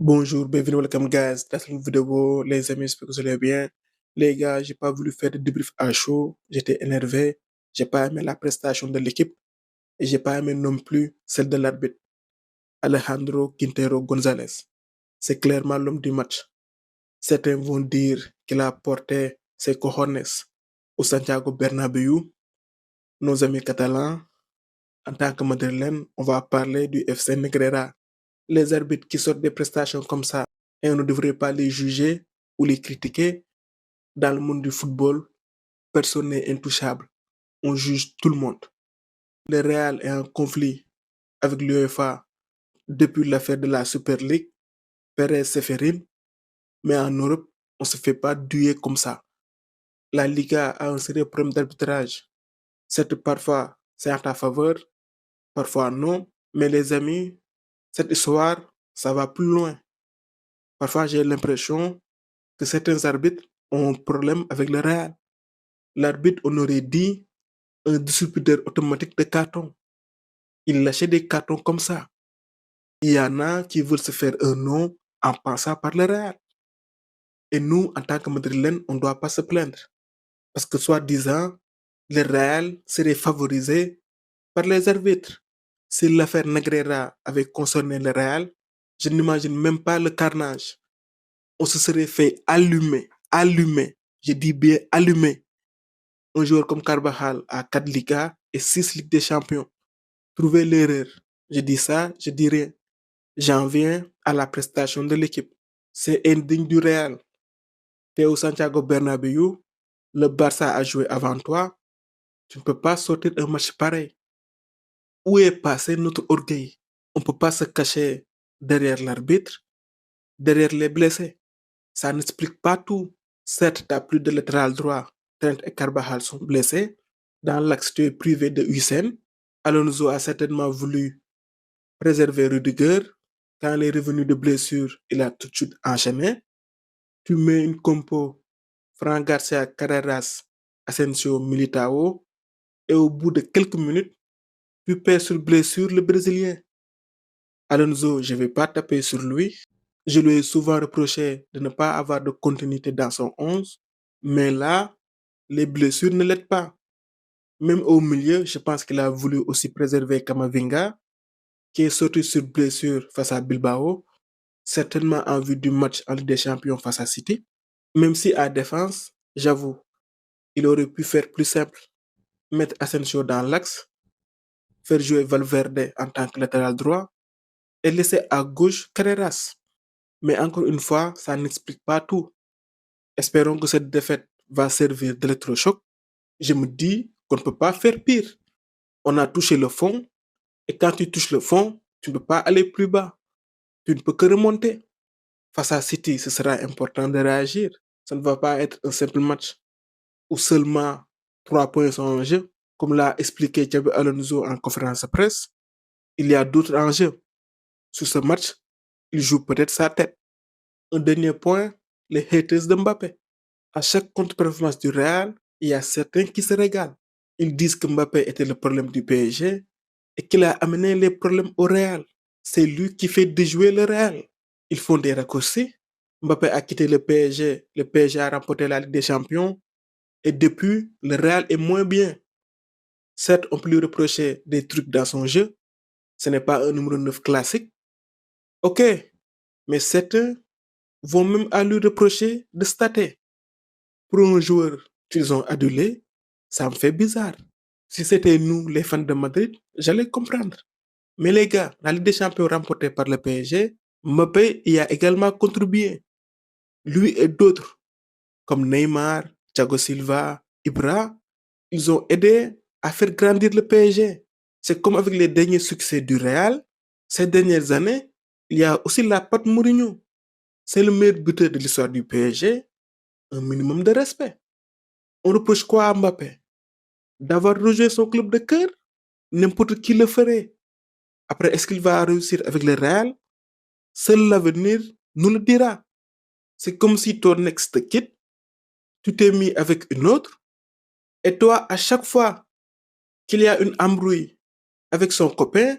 Bonjour, bienvenue, welcome guys. Dans cette vidéo, les amis, j'espère que vous allez bien. Les gars, j'ai pas voulu faire de débrief à chaud. J'étais énervé. J'ai pas aimé la prestation de l'équipe et j'ai pas aimé non plus celle de l'arbitre, Alejandro Quintero González. C'est clairement l'homme du match. Certains vont dire qu'il a porté ses cojones au Santiago Bernabéu. Nos amis catalans, en tant que Madeleine, on va parler du FC Negreira. Les arbitres qui sortent des prestations comme ça, et on ne devrait pas les juger ou les critiquer. Dans le monde du football, personne n'est intouchable. On juge tout le monde. Le Real est en conflit avec l'UEFA depuis l'affaire de la Super League, Perez Seferin, mais en Europe, on ne se fait pas duer comme ça. La Liga a un sérieux problème d'arbitrage. Certes, parfois, c'est en ta faveur, parfois non, mais les amis, cette histoire, ça va plus loin. Parfois, j'ai l'impression que certains arbitres ont un problème avec le Real. L'arbitre, on aurait dit, un distributeur automatique de cartons. Il lâchait des cartons comme ça. Il y en a qui veulent se faire un nom en passant par le Real. Et nous, en tant que Madrilène, on ne doit pas se plaindre. Parce que soi-disant, le Real serait favorisé par les arbitres. Si l'affaire Negreira avait concerné le Real, je n'imagine même pas le carnage. On se serait fait allumer. Je dis bien allumer. Un joueur comme Carvajal a 4 Ligas et 6 Ligues des Champions. Trouvez l'erreur. Je dis ça, je dis rien. J'en viens à la prestation de l'équipe. C'est indigne du Real. T'es au Santiago Bernabéu, le Barça a joué avant toi. Tu ne peux pas sortir un match pareil. Où est passé notre orgueil? On ne peut pas se cacher derrière l'arbitre, derrière les blessés. Ça n'explique pas tout. Certes, tu n'as plus de latéral droit. Trent et Carvajal sont blessés. Dans l'axe, tu es privé de Hussein. Alonso a certainement voulu préserver Rudiger. Quand il est revenu de blessure, il a tout de suite enchaîné. Tu mets une compo Fran Garcia, Carreras, Asensio, Militao, et au bout de quelques minutes, tu perds sur blessure le Brésilien. Alonso, je ne vais pas taper sur lui. Je lui ai souvent reproché de ne pas avoir de continuité dans son 11, mais là, les blessures ne l'aident pas. Même au milieu, je pense qu'il a voulu aussi préserver Kamavinga, qui est sorti sur blessure face à Bilbao, certainement en vue du match en Ligue des Champions face à City. Même si à défense, j'avoue, il aurait pu faire plus simple, mettre Asensio dans l'axe, faire jouer Valverde en tant que latéral droit et laisser à gauche Carreras. Mais encore une fois, ça n'explique pas tout. Espérons que cette défaite va servir d'électrochoc. Je me dis qu'on ne peut pas faire pire. On a touché le fond et quand tu touches le fond, tu ne peux pas aller plus bas. Tu ne peux que remonter. Face à City, ce sera important de réagir. Ça ne va pas être un simple match où seulement 3 points sont en jeu. Comme l'a expliqué Xabi Alonso en conférence de presse, il y a d'autres enjeux. Sur ce match, il joue peut-être sa tête. Un dernier point, les haters de Mbappé. À chaque contre-performance du Real, il y a certains qui se régalent. Ils disent que Mbappé était le problème du PSG et qu'il a amené les problèmes au Real. C'est lui qui fait déjouer le Real. Ils font des raccourcis. Mbappé a quitté le PSG a remporté la Ligue des Champions et depuis, le Real est moins bien. Certes, on peut lui reprocher des trucs dans son jeu. Ce n'est pas un numéro 9 classique. Ok, mais certains vont même à lui reprocher de stater. Pour un joueur qu'ils ont adulé, ça me fait bizarre. Si c'était nous, les fans de Madrid, j'allais comprendre. Mais les gars, la Ligue des Champions remportée par le PSG, Mbappé y a également contribué. Lui et d'autres, comme Neymar, Thiago Silva, Ibra, ils ont aidé à faire grandir le PSG. C'est comme avec les derniers succès du Real. Ces dernières années, il y a aussi la patte Mourinho. C'est le meilleur buteur de l'histoire du PSG. Un minimum de respect. On reproche quoi à Mbappé? D'avoir rejoint son club de cœur? N'importe qui le ferait. Après, est-ce qu'il va réussir avec le Real? Seul l'avenir nous le dira. C'est comme si ton ex te quitte, tu t'es mis avec une autre, et toi, à chaque fois qu'il y a une embrouille avec son copain,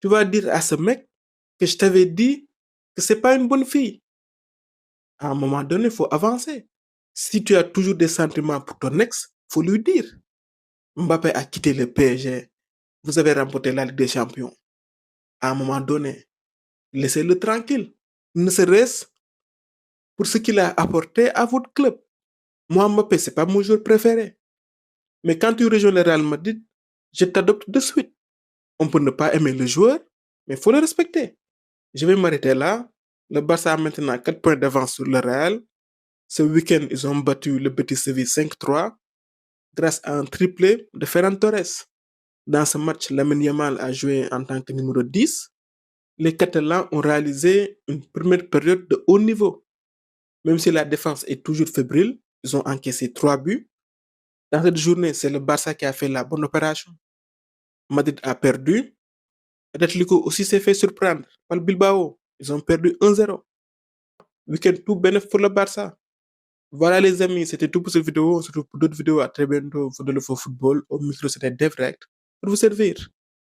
tu vas dire à ce mec que je t'avais dit que c'est pas une bonne fille. À un moment donné, il faut avancer. Si tu as toujours des sentiments pour ton ex, faut lui dire. Mbappé a quitté le PSG. Vous avez remporté la Ligue des Champions. À un moment donné, laissez-le tranquille. Ne serait-ce pour ce qu'il a apporté à votre club. Moi, Mbappé, c'est pas mon joueur préféré. Mais quand tu rejoins le Real Madrid, je t'adopte de suite. On peut ne pas aimer le joueur, mais il faut le respecter. Je vais m'arrêter là. Le Barça a maintenant 4 points d'avance sur le Real. Ce week-end, ils ont battu le Betis Séville 5-3 grâce à un triplé de Ferran Torres. Dans ce match, Lamine Yamal a joué en tant que numéro 10. Les Catalans ont réalisé une première période de haut niveau. Même si la défense est toujours fébrile, ils ont encaissé 3 buts. Dans cette journée, c'est le Barça qui a fait la bonne opération. Madrid a perdu. Atletico aussi s'est fait surprendre par Bilbao. Ils ont perdu 1-0. Week-end tout bénéfique pour le Barça. Voilà les amis, c'était tout pour cette vidéo. On se retrouve pour d'autres vidéos. À très bientôt. Football au micro, c'était Devrect pour vous servir.